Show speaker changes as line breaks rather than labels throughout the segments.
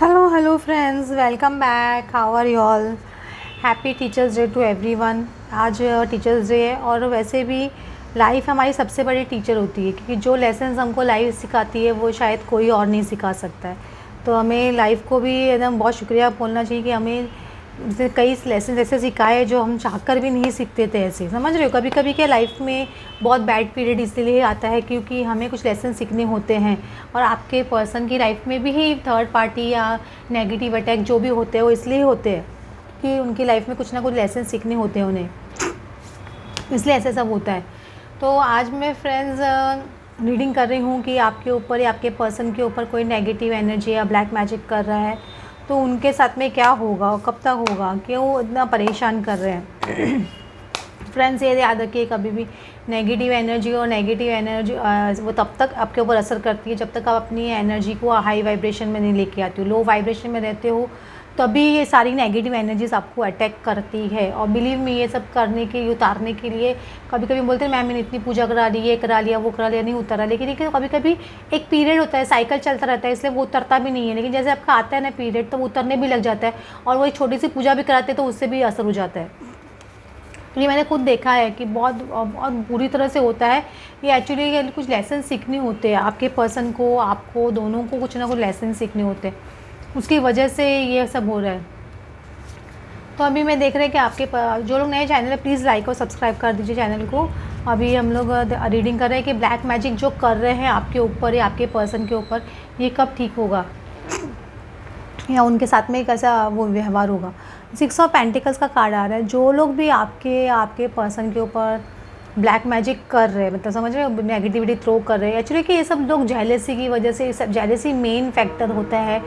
Hello friends, welcome back. How are you all? Happy teachers day to everyone. आज teachers day है और वैसे भी लाइफ हमारी सबसे बड़ी टीचर होती है, क्योंकि जो लेसन्स हमको लाइफ सिखाती है वो शायद कोई और नहीं सिखा सकता है। तो हमें लाइफ को भी एकदम बहुत शुक्रिया बोलना चाहिए कि हमें कई लेसन ऐसे सिखाए जो हम चाहकर भी नहीं सीखते थे। ऐसे समझ रहे हो, कभी कभी क्या लाइफ में बहुत बैड पीरियड इसलिए आता है क्योंकि हमें कुछ लेसन सीखने होते हैं। और आपके पर्सन की लाइफ में भी ही थर्ड पार्टी या नेगेटिव अटैक जो भी होते हैं वो इसलिए होते हैं कि उनकी लाइफ में कुछ ना कुछ लेसन सीखने होते हैं उन्हें, इसलिए ऐसे सब होता है। तो आज मैं फ्रेंड्स रीडिंग कर रही हूँ कि आपके ऊपर या आपके पर्सन के ऊपर कोई नेगेटिव एनर्जी या ब्लैक मैजिक कर रहा है, तो उनके साथ में क्या होगा और कब तक होगा, क्यों इतना परेशान कर रहे हैं। फ्रेंड्स ये याद रखिए, कभी भी नेगेटिव एनर्जी और नेगेटिव एनर्जी वो तब तक आपके ऊपर असर करती है जब तक आप अपनी एनर्जी को हाई वाइब्रेशन में नहीं लेके आती हो। लो वाइब्रेशन में रहते हो तभी ये सारी नेगेटिव एनर्जीज आपको अटैक करती है। और बिलीव में ये सब करने के उतारने के लिए कभी कभी बोलते हैं मैंने इतनी पूजा करा ली, ये करा लिया, वो करा लिया, नहीं उतरा। लेकिन कभी कभी एक पीरियड होता है, साइकिल चलता रहता है, इसलिए वो उतरता भी नहीं है। लेकिन जैसे आपका आता है ना पीरियड, तो वो उतरने भी लग जाता है और वही छोटी सी पूजा भी कराते हैं तो उससे भी असर हो जाता है। ये मैंने खुद देखा है कि बहुत बहुत बुरी तरह से होता है। ये एक्चुअली कुछ लेसन सीखने होते हैं, आपके पर्सन को आपको दोनों को कुछ ना कुछ लेसन सीखने होते हैं, उसकी वजह से ये सब हो रहा है। तो अभी मैं देख रहे हैं कि आपके जो लोग नए चैनल है प्लीज़ लाइक और सब्सक्राइब कर दीजिए चैनल को। अभी हम लोग रीडिंग कर रहे हैं कि ब्लैक मैजिक जो कर रहे हैं आपके ऊपर या आपके पर्सन के ऊपर, ये कब ठीक होगा या उनके साथ में कैसा वो व्यवहार होगा। 6 ऑफ पेंटिकल्स का कार्ड आ रहा है। जो लोग भी आपके पर्सन के ऊपर ब्लैक मैजिक कर रहे हैं, मतलब समझ रहे हो, नेगेटिविटी थ्रो कर रहे हैं। एक्चुअली कि ये सब लोग जेलेसी की वजह से, सब जेलेसी मेन फैक्टर होता है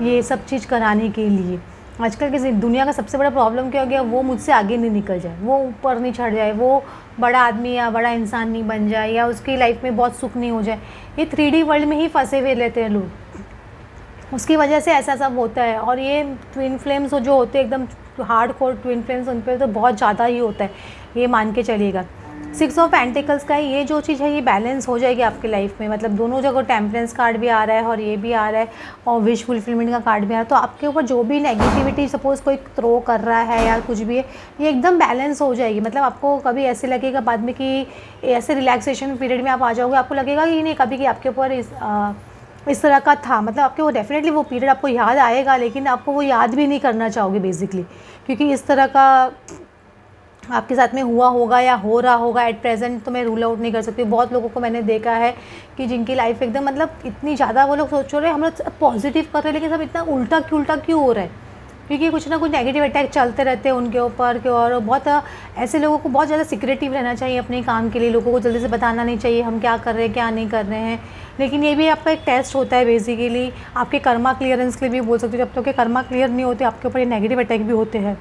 ये सब चीज़ कराने के लिए। आजकल की दुनिया का सबसे बड़ा प्रॉब्लम क्या हो गया, वो मुझसे आगे नहीं निकल जाए, वो ऊपर नहीं चढ़ जाए, वो बड़ा आदमी या बड़ा इंसान नहीं बन जाए, या उसकी लाइफ में बहुत सुख नहीं हो जाए। ये 3D वर्ल्ड में ही फंसे हुए रहते हैं लोग, उसकी वजह से ऐसा सब होता है। और ये ट्विन फ्लेम्स जो होते हैं एकदम हार्ड कोर ट्विन फ्लेम्स, उन पर तो बहुत ज़्यादा ही होता है, ये मान के चलिएगा। 6 ऑफ पेंटिकल्स का ये जो चीज़ है ये बैलेंस हो जाएगी आपकी लाइफ में। मतलब दोनों जगह टेम्परेंस कार्ड भी आ रहा है और ये भी आ रहा है और विश फुलफिलमेंट का कार्ड भी आ रहा है। तो आपके ऊपर जो भी नेगेटिविटी सपोज़ कोई थ्रो कर रहा है या कुछ भी है, ये एकदम बैलेंस हो जाएगी। मतलब आपको कभी ऐसे लगेगा बाद में कि ऐसे रिलैक्सेशन पीरियड में आप आ जाओगे, आपको लगेगा कि नहीं कभी कि आपके ऊपर इस तरह का था। मतलब आपके वो डेफिनेटली वो पीरियड आपको याद आएगा, लेकिन आपको वो याद भी नहीं करना चाहोगे बेसिकली, क्योंकि इस तरह का आपके साथ में हुआ होगा या हो रहा होगा एट प्रेजेंट। तो मैं रूल आउट नहीं कर सकती। बहुत लोगों को मैंने देखा है कि जिनकी लाइफ एकदम मतलब इतनी ज़्यादा वो लोग सोच रहे हैं हम लोग पॉजिटिव कर रहे हैं, लेकिन सब इतना उल्टा क्यों हो रहा है, क्योंकि कुछ ना कुछ नेगेटिव अटैक चलते रहते हैं उनके ऊपर। और बहुत ऐसे लोगों को बहुत ज़्यादा सिक्रेटिव रहना चाहिए अपने काम के लिए, लोगों को जल्दी से बताना नहीं चाहिए हम क्या कर रहे हैं क्या नहीं कर रहे हैं। लेकिन ये भी आपका एक टेस्ट होता है बेसिकली, आपके कर्मा क्लियरेंस के लिए भी बोल सकते हो। जब तक के कर्मा क्लियर नहीं होते आपके ऊपर ये नेगेटिव अटैक भी होते हैं।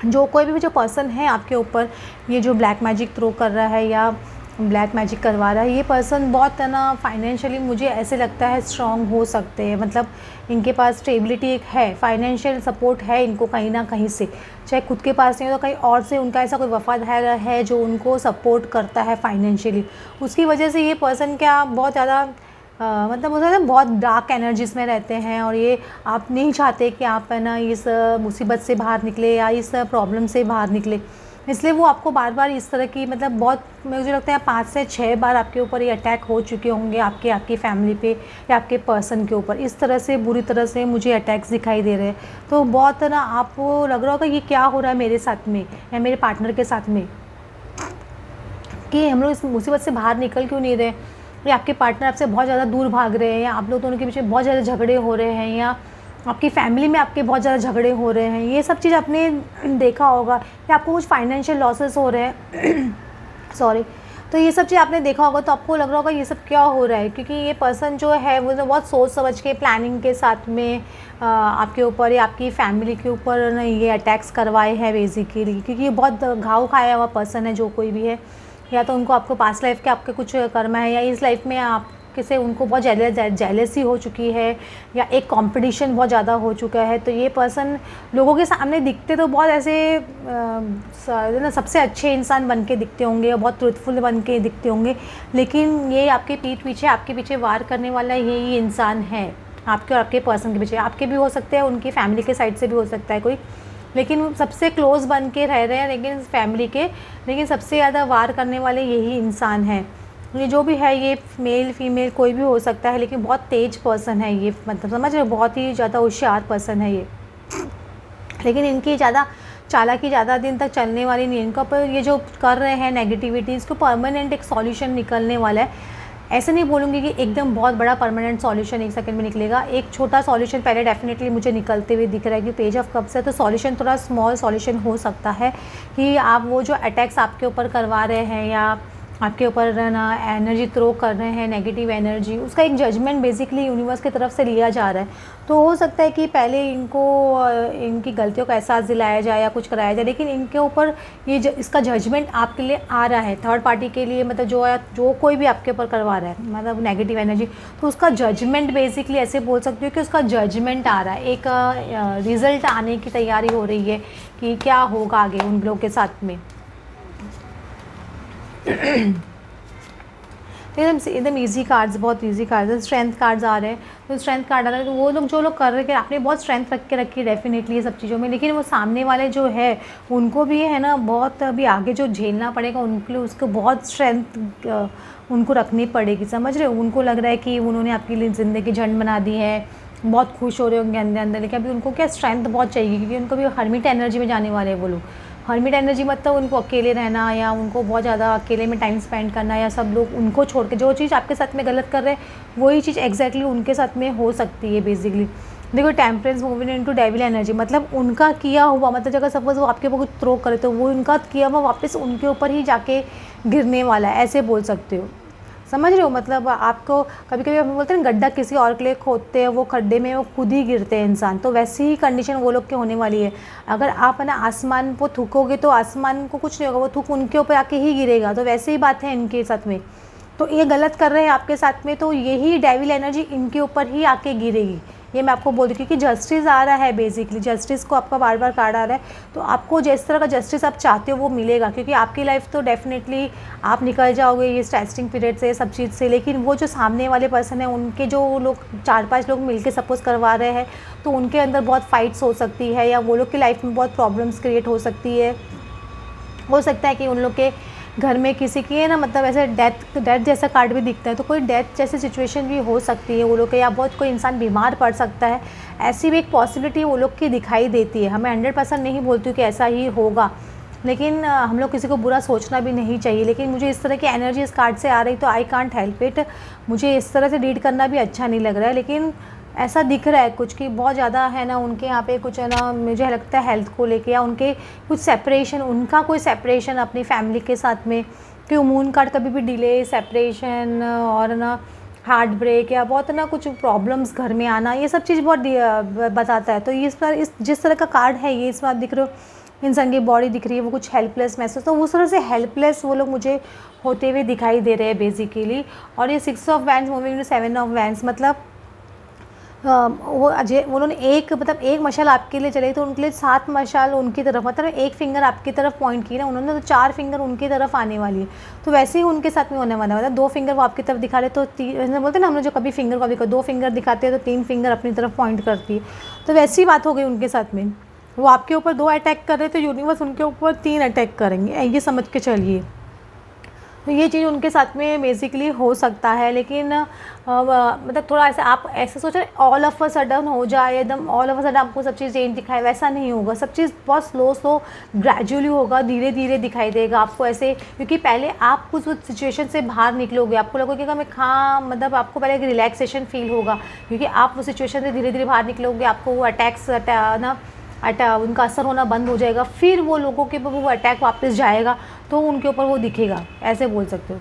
जो कोई भी जो पर्सन है आपके ऊपर ये जो ब्लैक मैजिक थ्रो कर रहा है या ब्लैक मैजिक करवा रहा है, ये पर्सन बहुत है ना फाइनेंशियली मुझे ऐसे लगता है स्ट्रांग हो सकते हैं। मतलब इनके पास स्टेबिलिटी एक है, फाइनेंशियल सपोर्ट है इनको कहीं ना कहीं से, चाहे खुद के पास नहीं हो तो कहीं और से उनका ऐसा कोई वफादार है जो उनको सपोर्ट करता है फाइनेंशियली। उसकी वजह से ये पर्सन क्या बहुत ज़्यादा मतलब हो सकता है बहुत डार्क एनर्जीज में रहते हैं। और ये आप नहीं चाहते कि आप है ना इस मुसीबत से बाहर निकले या इस प्रॉब्लम से बाहर निकले, इसलिए वो आपको बार बार इस तरह की मतलब बहुत मुझे लगता है 5 से 6 बार आपके ऊपर ये अटैक हो चुके होंगे, आपकी फैमिली पे या आपके पर्सन के ऊपर। इस तरह से बुरी तरह से मुझे अटैक्स दिखाई दे रहे हैं। तो बहुत ना आपको लग रहा होगा ये क्या हो रहा है मेरे साथ में या मेरे पार्टनर के साथ में, कि हम लोग इस मुसीबत से बाहर निकल क्यों नहीं रहे, या आपके पार्टनर आपसे बहुत ज़्यादा दूर भाग रहे हैं, या आप लोग दोनों के पीछे बहुत ज़्यादा झगड़े हो रहे हैं, या आपकी फैमिली में आपके बहुत ज़्यादा झगड़े हो रहे हैं। ये सब चीज़ आपने देखा होगा, या आपको कुछ फाइनेंशियल लॉसेस हो रहे हैं सॉरी, तो ये सब चीज़ आपने देखा होगा। तो आपको लग रहा होगा ये सब क्या हो रहा है, क्योंकि ये पर्सन जो है वो बहुत सोच समझ के प्लानिंग के साथ में आपके ऊपर या आपकी फैमिली के ऊपर ना ये अटैक्स करवाए हैं बेसिकली। क्योंकि ये बहुत घाव खाया हुआ पर्सन है जो कोई भी है, या तो उनको आपको पास्ट लाइफ के आपके कुछ कर्म है, या इस लाइफ में आप किसे उनको बहुत जेलेसी हो चुकी है, या एक कंपटीशन बहुत ज़्यादा हो चुका है। तो ये पर्सन लोगों के सामने दिखते तो बहुत ऐसे ना सबसे अच्छे इंसान बन के दिखते होंगे, बहुत ट्रूथफुल बन के दिखते होंगे, लेकिन ये आपके पीठ पीछे आपके पीछे वार करने वाला यही इंसान है। आपके और आपके पर्सन के पीछे। आपके भी हो सकते हैं, उनकी फैमिली के साइड से भी हो सकता है कोई, लेकिन सबसे क्लोज़ बन के रह रहे हैं लेकिन फैमिली के, लेकिन सबसे ज़्यादा वार करने वाले यही इंसान है। ये जो भी है, ये मेल फीमेल कोई भी हो सकता है, लेकिन बहुत तेज पर्सन है ये, मतलब समझ रहे हो, बहुत ही ज़्यादा होशियार पर्सन है ये। लेकिन इनकी ज़्यादा चालाकी ज़्यादा दिन तक चलने वाली नहीं है। इनका पर ये जो कर रहे हैं नेगेटिविटी, इसको परमानेंट एक सॉल्यूशन निकलने वाला है। ऐसे नहीं बोलूँगी कि एकदम बहुत बड़ा परमानेंट सॉल्यूशन एक सेकंड में निकलेगा। एक छोटा सॉल्यूशन पहले डेफिनेटली मुझे निकलते हुए दिख रहा है कि पेज ऑफ कप्स है, तो सॉल्यूशन थोड़ा स्मॉल सॉल्यूशन हो सकता है कि आप वो जो अटैक्स आपके ऊपर करवा रहे हैं या आपके ऊपर ना एनर्जी थ्रो कर रहे हैं, नेगेटिव एनर्जी, उसका एक जजमेंट बेसिकली यूनिवर्स की तरफ से लिया जा रहा है। तो हो सकता है कि पहले इनको इनकी गलतियों का एहसास दिलाया जाए या कुछ कराया जाए, लेकिन इनके ऊपर ये इसका जजमेंट आपके लिए आ रहा है, थर्ड पार्टी के लिए, मतलब जो कोई भी आपके ऊपर करवा रहा है मतलब नेगेटिव एनर्जी, तो उसका जजमेंट बेसिकली ऐसे बोल सकती हूँ कि उसका जजमेंट आ रहा है, एक रिज़ल्ट आने की तैयारी हो रही है कि क्या होगा आगे उन लोगों के साथ में। एकदम ईजी कार्ड्स, बहुत ईजी कार्ड्स, स्ट्रेंथ कार्ड्स आ रहे हैं। तो स्ट्रेंथ कार्ड आ रहा है, तो वो लोग जो लोग कर रहे हैं, आपने बहुत स्ट्रेंथ रख के रखी है डेफिनेटली ये सब चीज़ों में, लेकिन वो सामने वाले जो है उनको भी है ना बहुत अभी आगे जो झेलना पड़ेगा उनके लिए, उसको बहुत स्ट्रेंथ उनको रखनी पड़ेगी, समझ रहे हो। उनको लग रहा है कि उन्होंने आपके लिए ज़िंदगी झंड बना दी है, बहुत खुश हो रहे होंगे अंदर अंदर, लेकिन अभी उनको क्या स्ट्रेंथ बहुत चाहिए, क्योंकि उनको भी हर्मिट एनर्जी में जाने वाले हैं वो लोग। हर्मिट एनर्जी मतलब उनको अकेले रहना या उनको बहुत ज़्यादा अकेले में टाइम स्पेंड करना, या सब लोग उनको छोड़ के जो चीज़ आपके साथ में गलत कर रहे हैं वही चीज़ एग्जैक्टली उनके साथ में हो सकती है बेसिकली। देखो temperance moving into devil energy, मतलब उनका किया हुआ, मतलब अगर सपोज वो आपके ऊपर कुछ थ्रो करे तो वो उनका किया हुआ वापस उनके ऊपर ही जाके गिरने वाला है, ऐसे बोल सकते हो, समझ रहे हो। मतलब आपको कभी कभी हम बोलते हैं ना गड्ढा किसी और के लिए खोदते हैं, वो खड्डे में वो खुद ही गिरते हैं इंसान, तो वैसी ही कंडीशन वो लोग के होने वाली है। अगर आप है ना आसमान को थूकोगे तो आसमान को कुछ नहीं होगा, वो थूक उनके ऊपर आके ही गिरेगा, तो वैसे ही बात है इनके साथ में। तो ये गलत कर रहे हैं आपके साथ में, तो यही डेविल एनर्जी इनके ऊपर ही आके गिरेगी, ये मैं आपको बोल रही हूँ, क्योंकि जस्टिस आ रहा है बेसिकली, जस्टिस को आपका बार बार कार्ड आ रहा है, तो आपको जिस तरह का जस्टिस आप चाहते हो वो मिलेगा, क्योंकि आपकी लाइफ तो डेफिनेटली आप निकल जाओगे ये टेस्टिंग पीरियड से, सब चीज़ से, लेकिन वो जो सामने वाले पर्सन है उनके जो लोग 4-5 लोग मिलके सपोज करवा रहे हैं, तो उनके अंदर बहुत फाइट्स हो सकती है, या वो लोग की लाइफ में बहुत प्रॉब्लम्स क्रिएट हो सकती है। हो सकता है कि उन लोग के घर में किसी की है ना, मतलब ऐसे डेथ जैसा कार्ड भी दिखता है, तो कोई डेथ जैसी सिचुएशन भी हो सकती है वो लोग के, या बहुत कोई इंसान बीमार पड़ सकता है, ऐसी भी एक पॉसिबिलिटी वो लोग की दिखाई देती है। हमें 100% नहीं बोलती हूँ कि ऐसा ही होगा, लेकिन हम लोग किसी को बुरा सोचना भी नहीं चाहिए, लेकिन मुझे इस तरह की एनर्जी इस कार्ड से आ रही तो आई कांट हेल्प इट, मुझे इस तरह से रीड करना भी अच्छा नहीं लग रहा है, लेकिन ऐसा दिख रहा है कुछ कि बहुत ज़्यादा है ना उनके यहाँ पे कुछ है ना, मुझे लगता है हेल्थ को लेके, या उनके कुछ सेपरेशन, उनका कोई सेपरेशन अपनी फैमिली के साथ में, कि मून कार्ड कभी भी डिले, सेपरेशन और ना हार्ट ब्रेक, या बहुत ना कुछ प्रॉब्लम्स घर में आना, ये सब चीज़ बहुत बताता है। तो इस पर इस जिस तरह का कार्ड है ये, इस बार दिख रहे हो इंसान की बॉडी दिख रही है, वो कुछ हेल्पलेस महसूस, तो उस तरह से हेल्पलेस वो लोग मुझे होते हुए दिखाई दे रहे हैं बेसिकली। और ये 6 of wands moving to 7 of wands, मतलब वो उन्होंने एक मशाल आपके लिए चलाई, तो उनके लिए 7 मशाल उनकी तरफ, मतलब एक फिंगर आपकी तरफ पॉइंट की ना उन्होंने, तो 4 फिंगर उनकी तरफ आने वाली है। तो वैसे ही उनके साथ में होने वाला है, मतलब 2 फिंगर वो आपकी तरफ दिखा रहे, तो बोलते हैं ना हम लोग जो कभी फिंगर को कभी 2 फिंगर दिखाते हैं तो 3 फिंगर अपनी तरफ पॉइंट करती है, तो वैसी बात हो गई उनके साथ में। वो आपके ऊपर 2 अटैक कर रहे तो यूनिवर्स उनके ऊपर 3 अटैक करेंगे, ये समझ के चलिए। तो ये चीज़ उनके साथ में बेसिकली हो सकता है, लेकिन मतलब थोड़ा ऐसे आप ऐसे सोच रहे ऑल ऑफ अ सडन हो जाए, एकदम ऑल ऑफ अ सडन आपको सब चीज़ चेंज दिखाए, वैसा नहीं होगा। सब चीज़ बहुत स्लो ग्रेजुअली होगा, धीरे धीरे दिखाई देगा आपको ऐसे, क्योंकि पहले आप कुछ सिचुएशन से बाहर निकलोगे, आपको लगेगा कि मैं हाँ, मतलब आपको पहले एक रिलैक्सेशन फील होगा, क्योंकि आप वो सिचुएशन से धीरे धीरे बाहर निकलोगे, आपको वो अटैक्स ना उनका असर होना बंद हो जाएगा, फिर वो लोगों के ऊपर वो अटैक वापस जाएगा, तो उनके ऊपर वो दिखेगा, ऐसे बोल सकते हो।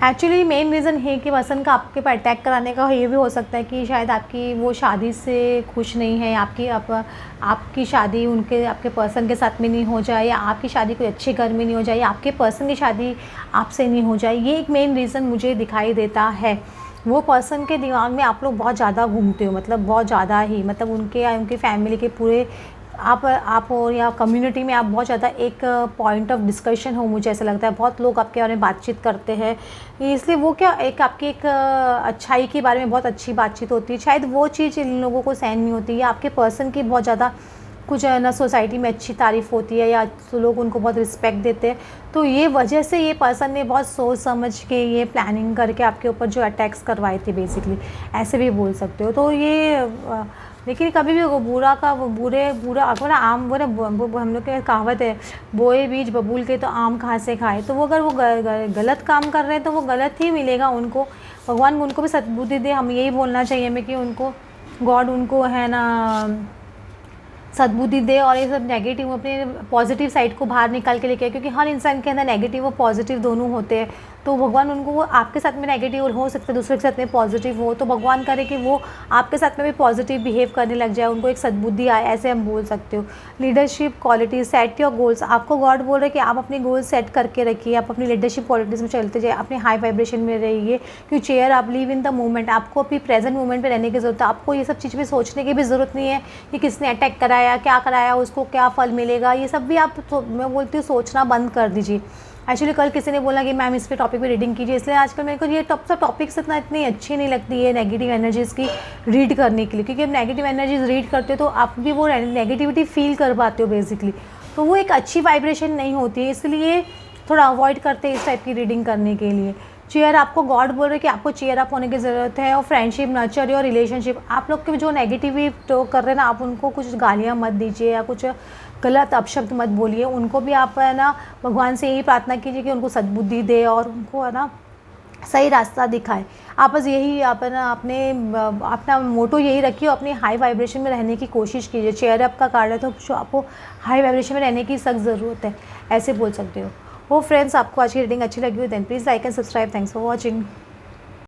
एक्चुअली मेन रीज़न है कि पर्सन का आपके ऊपर अटैक कराने का ये भी हो सकता है कि शायद आपकी वो शादी से खुश नहीं है, आपकी शादी उनके आपके पर्सन के साथ में नहीं हो जाए, या आपकी शादी कोई अच्छे घर में नहीं हो जाए, या आपके पर्सन की शादी आपसे नहीं हो जाए, ये एक मेन रीज़न मुझे दिखाई देता है। वो पर्सन के दिमाग में आप लोग बहुत ज़्यादा घूमते हो, मतलब बहुत ज़्यादा ही, मतलब उनके या उनकी फैमिली के आप हो या कम्युनिटी में आप बहुत ज़्यादा एक पॉइंट ऑफ डिस्कशन हो, मुझे ऐसा लगता है। बहुत लोग आपके बारे में बातचीत करते हैं, इसलिए वो क्या एक आपकी एक अच्छाई के बारे में बहुत अच्छी बातचीत होती है। शायद वो चीज़ इन लोगों को सहन नहीं होती, या आपके पर्सन की बहुत ज़्यादा कुछ है ना सोसाइटी में अच्छी तारीफ़ होती है, या तो लोग उनको बहुत रिस्पेक्ट देते हैं। तो ये वजह से ये पर्सन ने बहुत सोच समझ के ये प्लानिंग करके आपके ऊपर जो अटैक्स करवाए थे बेसिकली, ऐसे भी बोल सकते हो। तो ये लेकिन कभी भी वो बुरा का वो बुरा आपको ना आम वो ना हम लोग के कहावत है, बोए बीज बबूल के तो आम कहाँ से खाए। तो वो अगर वो गलत काम कर रहे हैं तो वो गलत ही मिलेगा उनको। भगवान उनको भी सद्बुद्धि दे, हम यही बोलना चाहिए हमें कि उनको गॉड उनको है ना सद्बुद्धि दे, और ये सब नेगेटिव अपने पॉजिटिव साइड को बाहर निकाल के लेके आए, क्योंकि हर इंसान के अंदर नेगेटिव और पॉजिटिव दोनों होते हैं। तो भगवान उनको, वो आपके साथ में नेगेटिव हो सकता है, दूसरे के साथ में पॉजिटिव हो, तो भगवान करे कि वो आपके साथ में भी पॉजिटिव बिहेव करने लग जाए, उनको एक सद्बुद्धि आए, ऐसे हम बोल सकते हो। Leadership quality, set your goals. आपको गॉड बोल रहे हैं कि आप अपने गोल्स सेट करके रखिए, आप अपनी लीडरशिप क्वालिटीज़ में चलते जाइए, अपने हाई वाइब्रेशन में रहिए। क्यों चेयर आप लिव इन द मोमेंट, आपको अभी प्रेजेंट मोमेंट पे रहने की ज़रूरत है। आपको ये सब चीज़ भी सोचने की भी ज़रूरत नहीं है कि किसने अटैक कराया, क्या कराया, उसको क्या फल मिलेगा, ये सब भी आप मैं बोलती हूँ सोचना बंद कर दीजिए। एक्चुअली कल किसी ने बोला कि मैम इस पे टॉपिक पे रीडिंग कीजिए, इसलिए आजकल मेरे को ये सब टॉपिक्स इतनी अच्छी नहीं लगती है नेगेटिव एनर्जीज़ की रीड करने के लिए, क्योंकि अब नेगेटिव एनर्जीज रीड करते हो तो आप भी वो नेगेटिविटी फील कर पाते हो बेसिकली, तो वो एक अच्छी वाइब्रेशन नहीं होती है, इसलिए थोड़ा अवॉइड करते हैं इस टाइप की रीडिंग करने के लिए। चेयर आपको गॉड बोल रहे हैं कि आपको चेयर अप होने की ज़रूरत है, और फ्रेंडशिप नर्चर और रिलेशनशिप, आप लोग के जो नेगेटिविटी तो कर रहे हैं ना, आप उनको कुछ गालियाँ मत दीजिए या कुछ गलत अपशब्द मत बोलिए, उनको भी आप है ना भगवान से यही प्रार्थना कीजिए कि उनको सद्बुद्धि दे और उनको है ना सही रास्ता दिखाए। आप बस यही आप है ना अपना मोटो यही रखिए, अपनी हाई वाइब्रेशन में रहने की कोशिश कीजिए। चेयर अप का कार्ड है तो आपको हाई वाइब्रेशन में रहने की सख्त ज़रूरत है, ऐसे बोल सकते हो। फ्रेंड्स, आपको आज की रीडिंग अच्छी लगी हो then please like and subscribe. Thanks for watching.